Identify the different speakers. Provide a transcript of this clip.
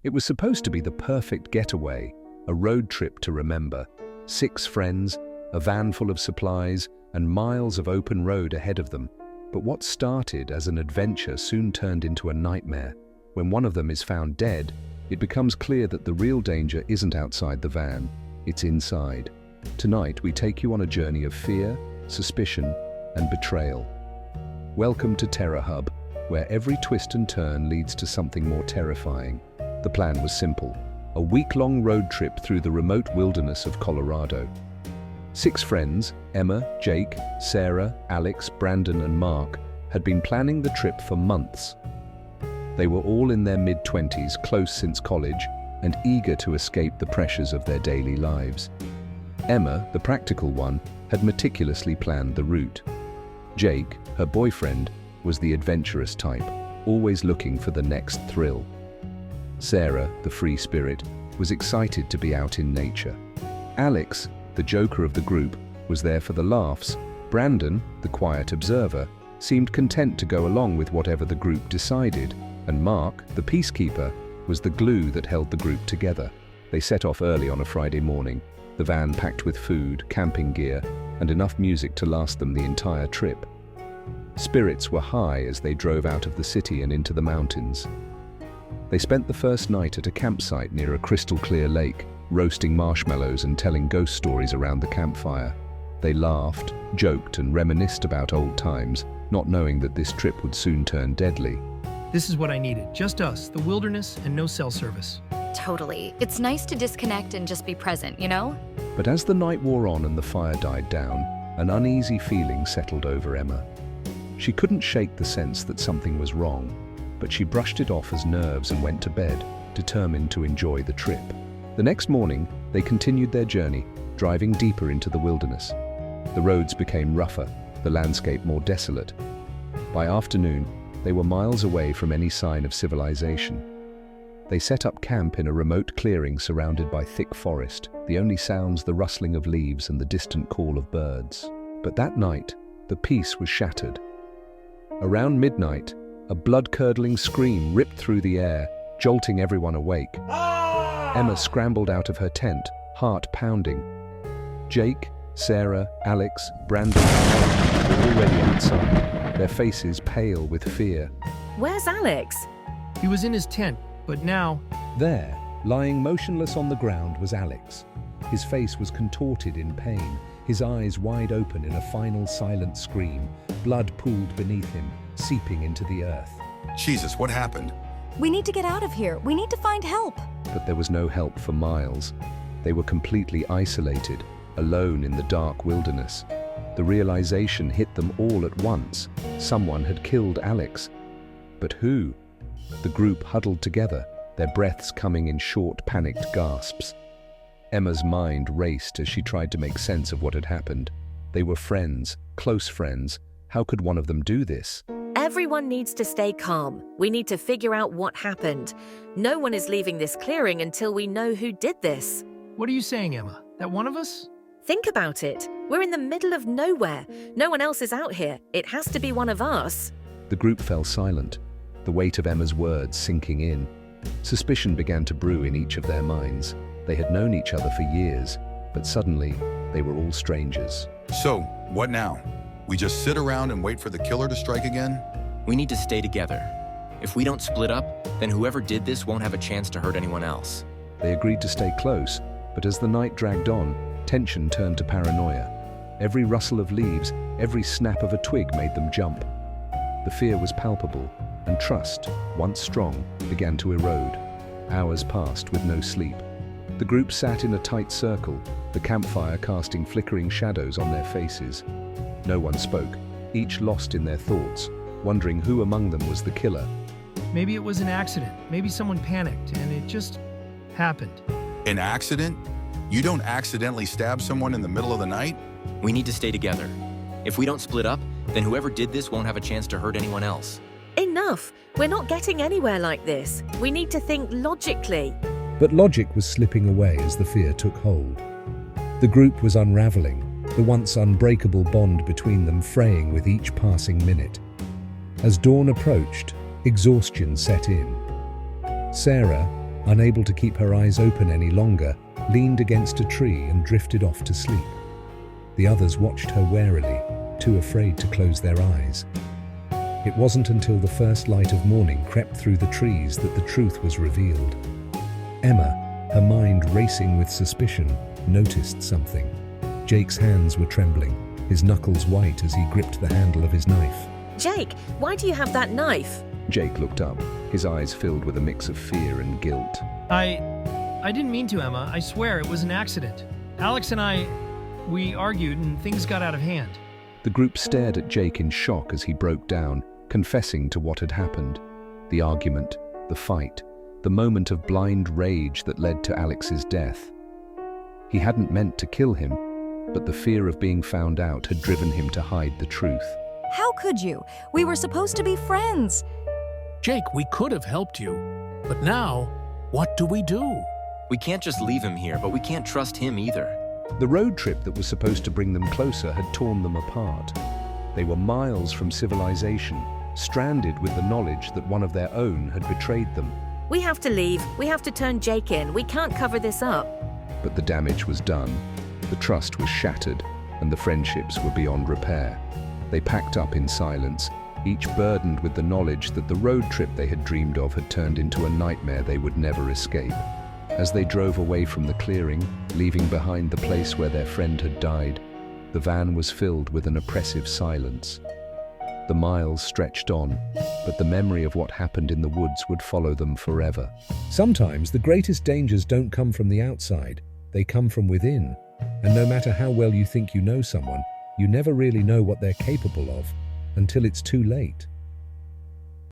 Speaker 1: It was supposed to be the perfect getaway, a road trip to remember. 6 friends, a van full of supplies, and miles of open road ahead of them. But what started as an adventure soon turned into a nightmare. When one of them is found dead, it becomes clear that the real danger isn't outside the van, it's inside. Tonight, we take you on a journey of fear, suspicion, and betrayal. Welcome to Terror Hub, where every twist and turn leads to something more terrifying. The plan was simple: a week-long road trip through the remote wilderness of Colorado. 6 friends, Emma, Jake, Sarah, Alex, Brandon, and Mark, had been planning the trip for months. They were all in their mid-20s, close since college, and eager to escape the pressures of their daily lives. Emma, the practical one, had meticulously planned the route. Jake, her boyfriend, was the adventurous type, always looking for the next thrill. Sarah, the free spirit, was excited to be out in nature. Alex, the joker of the group, was there for the laughs. Brandon, the quiet observer, seemed content to go along with whatever the group decided. And Mark, the peacekeeper, was the glue that held the group together. They set off early on a Friday morning, the van packed with food, camping gear, and enough music to last them the entire trip. Spirits were high as they drove out of the city and into the mountains. They spent the first night at a campsite near a crystal-clear lake, roasting marshmallows and telling ghost stories around the campfire. They laughed, joked, and reminisced about old times, not knowing that this trip would soon turn deadly.
Speaker 2: This is what I needed. Just us, the wilderness, and no cell service.
Speaker 3: Totally. It's nice to disconnect and just be present, you know?
Speaker 1: But as the night wore on and the fire died down, an uneasy feeling settled over Emma. She couldn't shake the sense that something was wrong, but she brushed it off as nerves and went to bed, determined to enjoy the trip. The next morning, they continued their journey, driving deeper into the wilderness. The roads became rougher, the landscape more desolate. By afternoon, they were miles away from any sign of civilization. They set up camp in a remote clearing surrounded by thick forest, the only sounds the rustling of leaves and the distant call of birds. But that night, the peace was shattered. Around midnight, a blood-curdling scream ripped through the air, jolting everyone awake. Emma scrambled out of her tent, heart pounding. Jake, Sarah, Alex, Brandon, and Mark were already outside, their faces pale with fear.
Speaker 4: Where's Alex?
Speaker 2: He was in his tent, but now...
Speaker 1: There, lying motionless on the ground, was Alex. His face was contorted in pain, his eyes wide open in a final silent scream. Blood pooled beneath him, seeping into the earth.
Speaker 5: Jesus, what happened?
Speaker 6: We need to get out of here. We need to find help.
Speaker 1: But there was no help for miles. They were completely isolated, alone in the dark wilderness. The realization hit them all at once. Someone had killed Alex. But who? The group huddled together, their breaths coming in short, panicked gasps. Emma's mind raced as she tried to make sense of what had happened. They were friends, close friends. How could one of them do this?
Speaker 4: Everyone needs to stay calm. We need to figure out what happened. No one is leaving this clearing until we know who did this.
Speaker 2: What are you saying, Emma? That one of us?
Speaker 4: Think about it. We're in the middle of nowhere. No one else is out here. It has to be one of us.
Speaker 1: The group fell silent, the weight of Emma's words sinking in. Suspicion began to brew in each of their minds. They had known each other for years, but suddenly they were all strangers.
Speaker 5: So, what now? We just sit around and wait for the killer to strike again?
Speaker 7: We need to stay together. If we don't split up, then whoever did this won't have a chance to hurt anyone else.
Speaker 1: They agreed to stay close, but as the night dragged on, tension turned to paranoia. Every rustle of leaves, every snap of a twig made them jump. The fear was palpable, and trust, once strong, began to erode. Hours passed with no sleep. The group sat in a tight circle, the campfire casting flickering shadows on their faces. No one spoke, each lost in their thoughts, wondering who among them was the killer.
Speaker 2: Maybe it was an accident. Maybe someone panicked, and it just happened.
Speaker 5: An accident? You don't accidentally stab someone in the middle of the night?
Speaker 7: We need to stay together. If we don't split up, then whoever did this won't have a chance to hurt anyone else.
Speaker 4: Enough! We're not getting anywhere like this. We need to think logically.
Speaker 1: But logic was slipping away as the fear took hold. The group was unraveling, the once unbreakable bond between them fraying with each passing minute. As dawn approached, exhaustion set in. Sarah, unable to keep her eyes open any longer, leaned against a tree and drifted off to sleep. The others watched her warily, too afraid to close their eyes. It wasn't until the first light of morning crept through the trees that the truth was revealed. Emma, her mind racing with suspicion, noticed something. Jake's hands were trembling, his knuckles white as he gripped the handle of his knife.
Speaker 4: Jake, why do you have that knife?
Speaker 1: Jake looked up, his eyes filled with a mix of fear and guilt.
Speaker 2: I didn't mean to, Emma. I swear it was an accident. Alex and we argued and things got out of hand.
Speaker 1: The group stared at Jake in shock as he broke down, confessing to what had happened. The argument, the fight, the moment of blind rage that led to Alex's death. He hadn't meant to kill him, but the fear of being found out had driven him to hide the truth.
Speaker 6: How could you? We were supposed to be friends.
Speaker 8: Jake, we could have helped you. But now, what do we do?
Speaker 7: We can't just leave him here, but we can't trust him either.
Speaker 1: The road trip that was supposed to bring them closer had torn them apart. They were miles from civilization, stranded with the knowledge that one of their own had betrayed them.
Speaker 4: We have to leave. We have to turn Jake in. We can't cover this up.
Speaker 1: But the damage was done. The trust was shattered, and the friendships were beyond repair. They packed up in silence, each burdened with the knowledge that the road trip they had dreamed of had turned into a nightmare they would never escape. As they drove away from the clearing, leaving behind the place where their friend had died, the van was filled with an oppressive silence. The miles stretched on, but the memory of what happened in the woods would follow them forever. Sometimes the greatest dangers don't come from the outside, they come from within. And no matter how well you think you know someone, you never really know what they're capable of until it's too late.